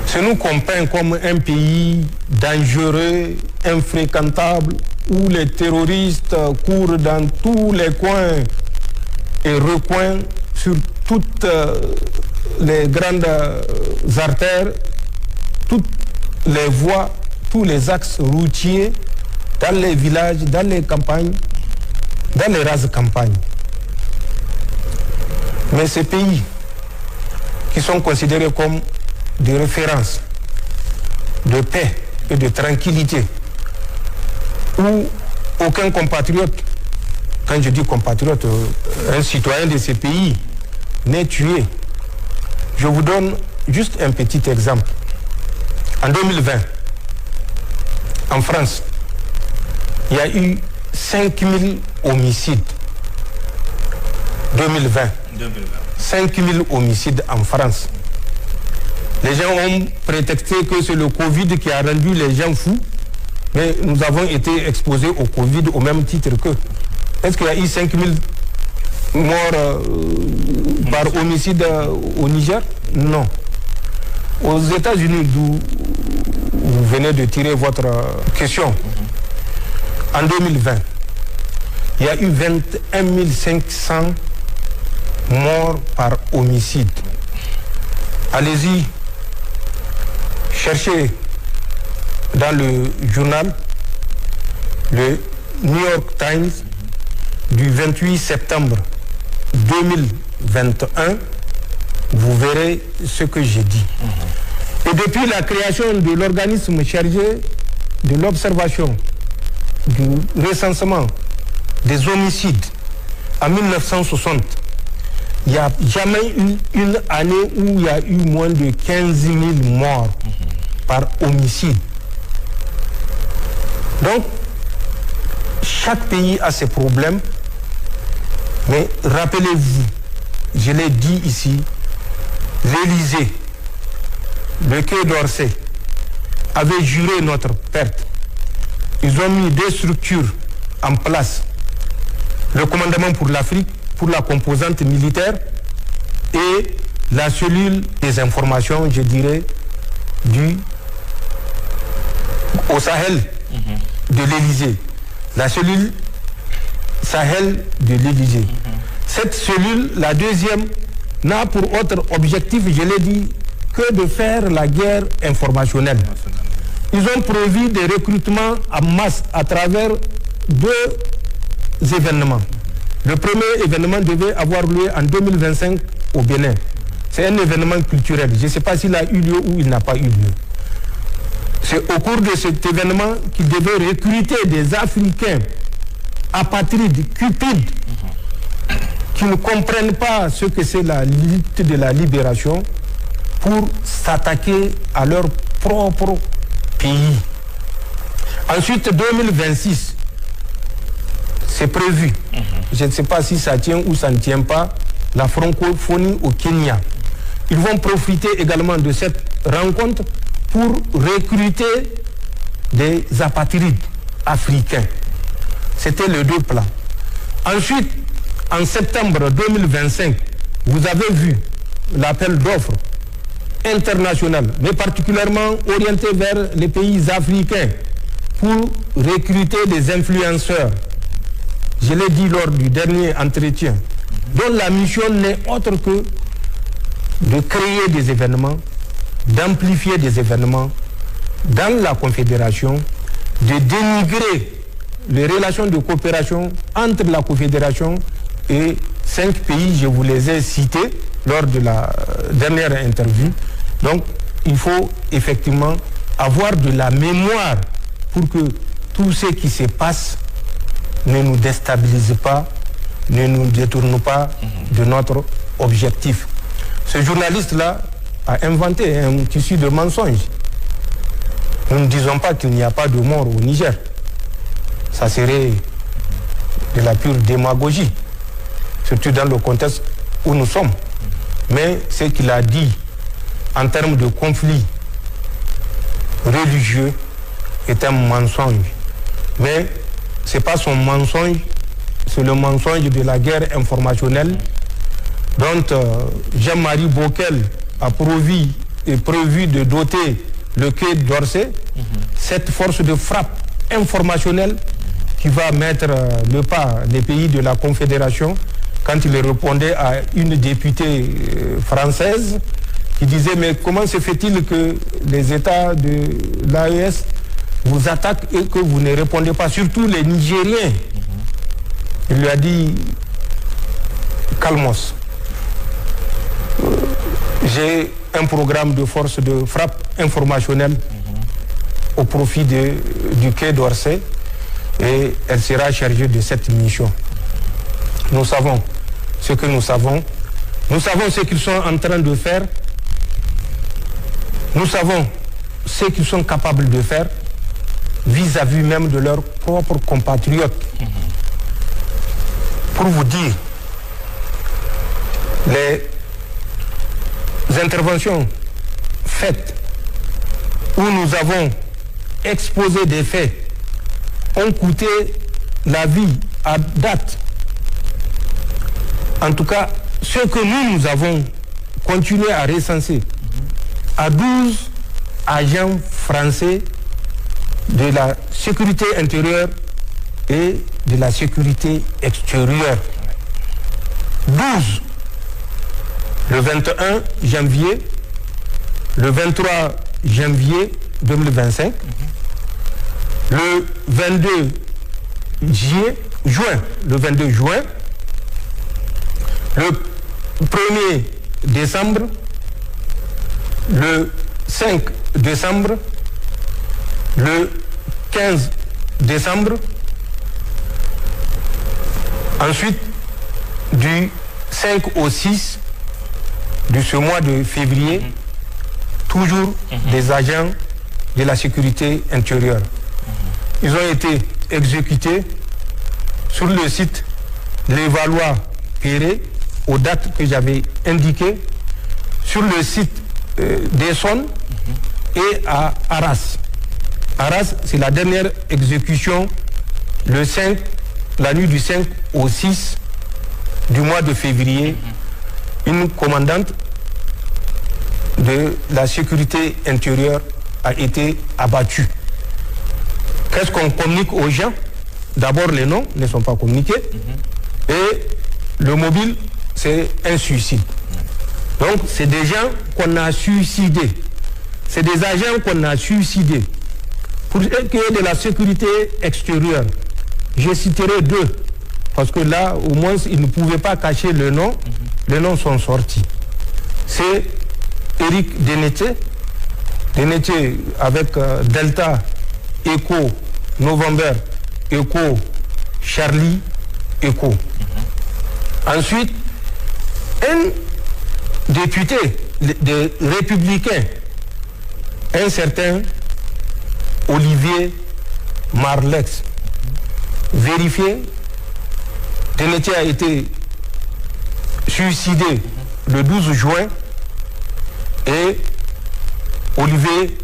c'est nous qu'on peint comme un pays dangereux, infréquentable, où les terroristes courent dans tous les coins et recoins sur toutes les grandes artères, toutes les voies, tous les axes routiers, dans les villages, dans les campagnes, dans les rases campagnes. Mais ces pays qui sont considérés comme des références de paix et de tranquillité, où aucun compatriote, quand je dis compatriote, un citoyen de ces pays n'est tué. Je vous donne juste un petit exemple. En 2020, en France, il y a eu 5000 homicides. 2020. 5000 homicides en France. Les gens ont prétexté que c'est le Covid qui a rendu les gens fous, mais nous avons été exposés au Covid au même titre qu'eux. Est-ce qu'il y a eu 5000 morts par homicide au Niger? Non. Aux États-Unis, d'où vous venez de tirer votre question, en 2020, il y a eu 21 500 morts par homicide. Allez-y, cherchez dans le journal, le New York Times, du 28 septembre 2021, vous verrez ce que j'ai dit. Et depuis la création de l'organisme chargé de l'observation, du recensement des homicides en 1960, il n'y a jamais eu une année où il y a eu moins de 15 000 morts par homicide. Donc, chaque pays a ses problèmes, mais rappelez-vous, je l'ai dit ici, l'Élysée, le Quai d'Orsay avait juré notre perte. Ils ont mis deux structures en place. Le commandement pour l'Afrique, pour la composante militaire, et la cellule des informations, je dirais, au Sahel de l'Élysée. La cellule Sahel de l'Élysée. Cette cellule, la deuxième, n'a pour autre objectif, je l'ai dit, que de faire la guerre informationnelle. Ils ont prévu des recrutements en masse à travers deux événements. Le premier événement devait avoir lieu en 2025 au Bénin. C'est un événement culturel. Je ne sais pas s'il a eu lieu ou il n'a pas eu lieu. C'est au cours de cet événement qu'ils devaient recruter des Africains apatrides, cupides, qui ne comprennent pas ce que c'est la lutte de la libération pour s'attaquer à leur propre pays. Ensuite, 2026, c'est prévu. Je ne sais pas si ça tient ou ça ne tient pas, la francophonie au Kenya. Ils vont profiter également de cette rencontre pour recruter des apatrides africains. C'était les deux plans. Ensuite, en septembre 2025, vous avez vu l'appel d'offres international, mais particulièrement orienté vers les pays africains pour recruter des influenceurs. Je l'ai dit lors du dernier entretien, dont la mission n'est autre que de créer des événements, d'amplifier des événements dans la Confédération, de dénigrer les relations de coopération entre la Confédération et 5 pays, je vous les ai cités lors de la dernière interview. Donc, il faut effectivement avoir de la mémoire pour que tout ce qui se passe ne nous déstabilise pas, ne nous détourne pas de notre objectif. Ce journaliste-là a inventé un tissu de mensonges. Nous ne disons pas qu'il n'y a pas de mort au Niger. Ça serait de la pure démagogie, surtout dans le contexte où nous sommes. Mais ce qu'il a dit en termes de conflit religieux est un mensonge. Mais ce n'est pas son mensonge, c'est le mensonge de la guerre informationnelle dont Jean-Marie Bockel a prévu de doter le Quai d'Orsay, cette force de frappe informationnelle qui va mettre le pas des pays de la Confédération quand il répondait à une députée française qui disait mais comment se fait-il que les États de l'AES vous attaquent et que vous ne répondez pas, surtout les Nigériens. Il lui a dit calmos. J'ai un programme de force de frappe informationnelle au profit du Quai d'Orsay et elle sera chargée de cette mission. Nous savons ce que nous savons. Nous savons ce qu'ils sont en train de faire. Nous savons ce qu'ils sont capables de faire vis-à-vis même de leurs propres compatriotes. Pour vous dire, les interventions faites où nous avons exposé des faits ont coûté la vie à date. En tout cas, ce que nous avons continué à recenser à 12 agents français de la sécurité intérieure et de la sécurité extérieure. 12 le 21 janvier, le 23 janvier 2025, le 22 juin, le 22 juin, le 1er décembre, le 5 décembre, le 15 décembre, ensuite du 5 au 6 de ce mois de février, toujours des agents de la sécurité intérieure. Ils ont été exécutés sur le site Levallois-Perret, aux dates que j'avais indiquées, sur le site d'Essonne et à Arras. Arras, c'est la dernière exécution la nuit du 5 au 6 du mois de février. Une commandante de la sécurité intérieure a été abattue. Qu'est-ce qu'on communique aux gens? D'abord, les noms ne sont pas communiqués. Et le mobile, c'est un suicide. Donc, c'est des gens qu'on a suicidés. C'est des agents qu'on a suicidés. Pour ce qui est de la sécurité extérieure, je citerai deux. Parce que là, au moins, ils ne pouvaient pas cacher le nom. Les noms sont sortis. C'est Eric Denetier avec Delta, Echo, November, Echo, Charlie, Echo. Ensuite, un député des Républicains, un certain Olivier Marlex, vérifié, Denetier a été suicidé le 12 juin et Olivier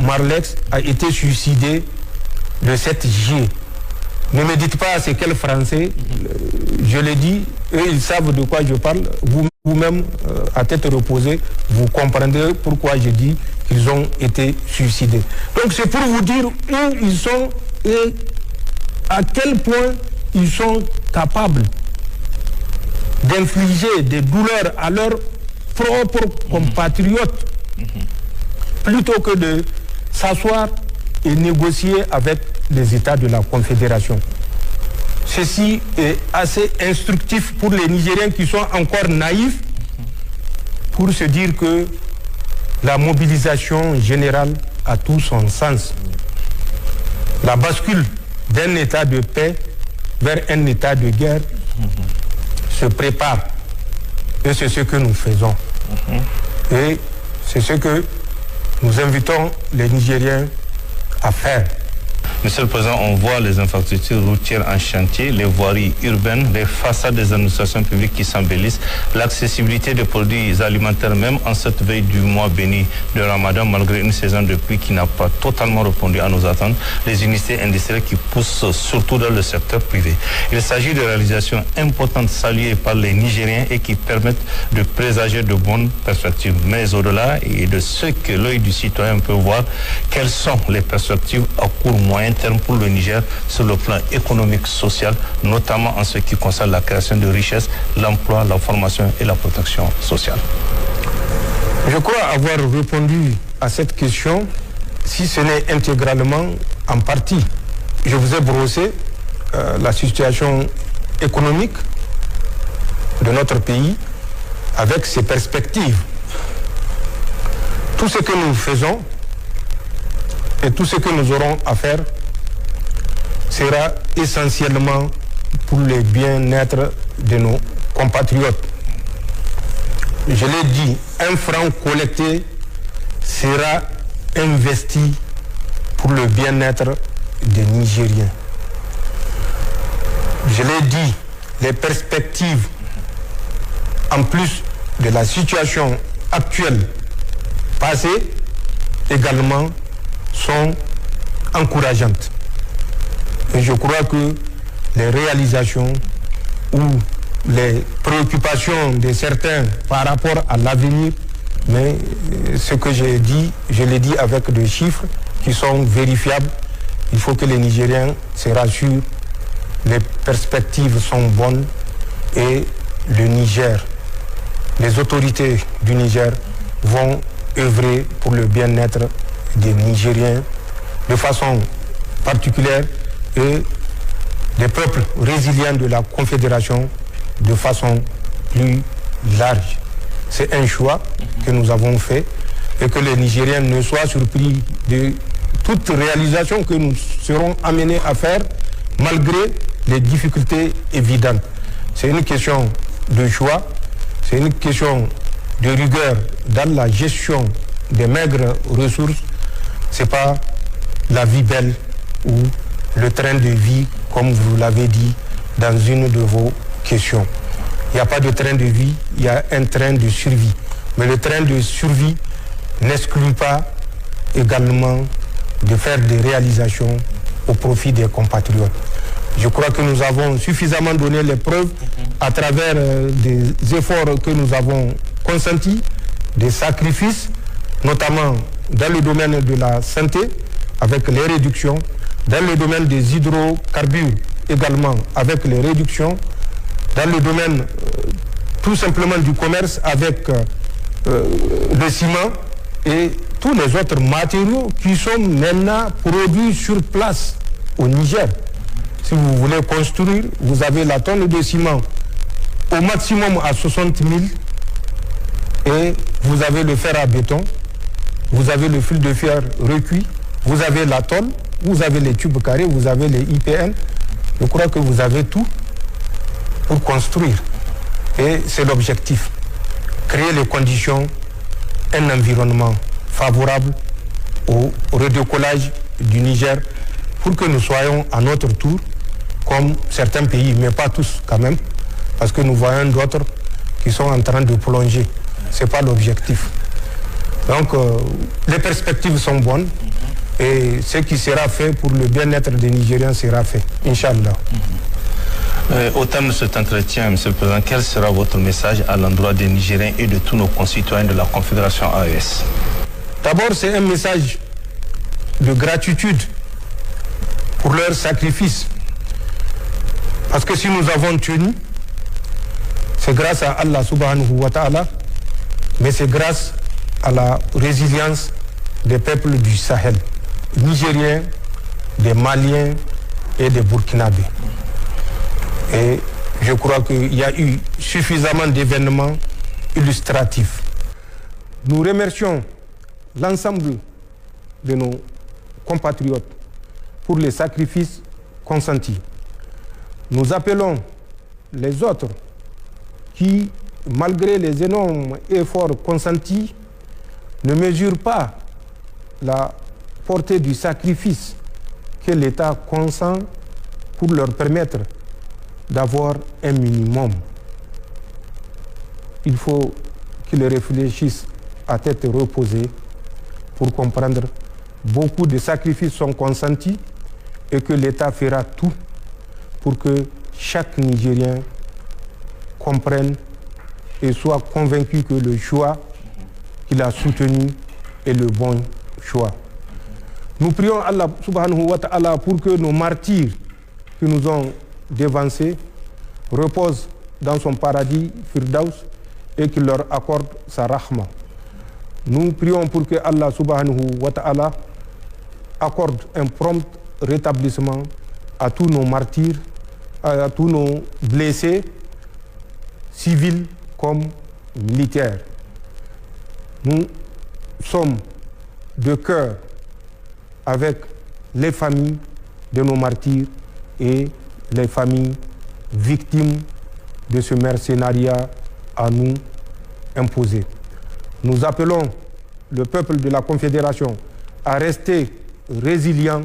Marlex a été suicidé le 7 juillet. Ne me dites pas c'est quel Français, je l'ai dit, eux ils savent de quoi je parle, vous-même à tête reposée, vous comprendrez pourquoi je dis qu'ils ont été suicidés. Donc c'est pour vous dire où ils sont et à quel point ils sont capables d'infliger des douleurs à leurs propres compatriotes plutôt que de s'asseoir et négocier avec les États de la Confédération. Ceci est assez instructif pour les Nigériens qui sont encore naïfs pour se dire que la mobilisation générale a tout son sens. La bascule d'un état de paix vers un état de guerre se prépare. Et c'est ce que nous faisons. Et c'est ce que nous invitons les Nigériens à faire. Monsieur le Président, on voit les infrastructures routières en chantier, les voiries urbaines, les façades des administrations publiques qui s'embellissent, l'accessibilité des produits alimentaires, même en cette veille du mois béni de Ramadan, malgré une saison de pluie qui n'a pas totalement répondu à nos attentes, les unités industrielles qui poussent surtout dans le secteur privé. Il s'agit de réalisations importantes saluées par les Nigériens et qui permettent de présager de bonnes perspectives. Mais au-delà et de ce que l'œil du citoyen peut voir, quelles sont les perspectives à court moyen terme pour le Niger sur le plan économique, social, notamment en ce qui concerne la création de richesses, l'emploi, la formation et la protection sociale? Je crois avoir répondu à cette question, si ce n'est intégralement, en partie. Je vous ai brossé la situation économique de notre pays avec ses perspectives. Tout ce que nous faisons et tout ce que nous aurons à faire sera essentiellement pour le bien-être de nos compatriotes. Je l'ai dit, un franc collecté sera investi pour le bien-être des Nigériens. Je l'ai dit, les perspectives, en plus de la situation actuelle, passée, également sont encourageantes. Et je crois que les réalisations ou les préoccupations de certains par rapport à l'avenir, mais ce que j'ai dit, je l'ai dit avec des chiffres qui sont vérifiables. Il faut que les Nigériens se rassurent, les perspectives sont bonnes et le Niger, les autorités du Niger vont œuvrer pour le bien-être des Nigériens de façon particulière et des peuples résilients de la Confédération de façon plus large. C'est un choix que nous avons fait et que les Nigériens ne soient surpris de toute réalisation que nous serons amenés à faire malgré les difficultés évidentes. C'est une question de choix, c'est une question de rigueur dans la gestion des maigres ressources. Ce n'est pas la vie belle ou le train de vie, comme vous l'avez dit dans une de vos questions. Il n'y a pas de train de vie, il y a un train de survie. Mais le train de survie n'exclut pas également de faire des réalisations au profit des compatriotes. Je crois que nous avons suffisamment donné les preuves à travers des efforts que nous avons consentis, des sacrifices, notamment dans le domaine de la santé, avec les réductions, dans le domaine des hydrocarbures également, avec les réductions, dans le domaine tout simplement du commerce, avec le ciment et tous les autres matériaux qui sont maintenant produits sur place au Niger. Si vous voulez construire, vous avez la tonne de ciment au maximum à 60 000 et vous avez le fer à béton, vous avez le fil de fer recuit, vous avez la tôle, vous avez les tubes carrés, vous avez les IPN. Je crois que vous avez tout pour construire. Et c'est l'objectif. Créer les conditions, un environnement favorable au redécollage du Niger pour que nous soyons à notre tour, comme certains pays, mais pas tous quand même, parce que nous voyons d'autres qui sont en train de plonger. Ce n'est pas l'objectif. Donc, les perspectives sont bonnes et ce qui sera fait pour le bien-être des Nigériens sera fait, Inch'Allah. Au terme de cet entretien, Monsieur le Président, quel sera votre message à l'endroit des Nigériens et de tous nos concitoyens de la Confédération AES? D'abord, c'est un message de gratitude pour leur sacrifice. Parce que si nous avons tenu, c'est grâce à Allah subhanahu wa ta'ala, mais c'est grâce à la résilience des peuples du Sahel, nigériens, des Maliens et des Burkinabés. Et je crois qu'il y a eu suffisamment d'événements illustratifs. Nous remercions l'ensemble de nos compatriotes pour les sacrifices consentis. Nous appelons les autres qui, malgré les énormes efforts consentis, ne mesurent pas la portée du sacrifice que l'État consent pour leur permettre d'avoir un minimum. Il faut qu'ils réfléchissent à tête reposée pour comprendre que beaucoup de sacrifices sont consentis et que l'État fera tout pour que chaque Nigérien comprenne et soit convaincu que le choix qu'il a soutenu est le bon choix. Nous prions Allah subhanahu wa ta'ala pour que nos martyrs qui nous ont dévancés reposent dans son paradis Firdaus et qu'il leur accorde sa rahma. Nous prions pour que Allah subhanahu wa ta'ala accorde un prompt rétablissement à tous nos martyrs, à tous nos blessés, civils comme militaires. Nous sommes de cœur avec les familles de nos martyrs et les familles victimes de ce mercenariat à nous imposer. Nous appelons le peuple de la Confédération à rester résilient.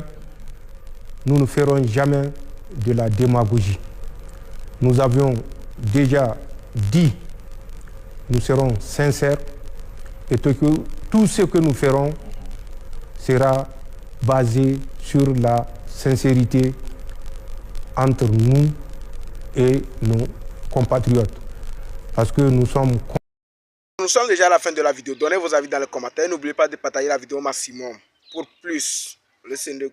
Nous ne ferons jamais de la démagogie. Nous avions déjà dit, nous serons sincères et que tout ce que nous ferons sera basé sur la sincérité entre nous et nos compatriotes. Parce que nous sommes déjà à la fin de la vidéo. Donnez vos avis dans les commentaires. N'oubliez pas de partager la vidéo au maximum. Pour plus, laissez-nous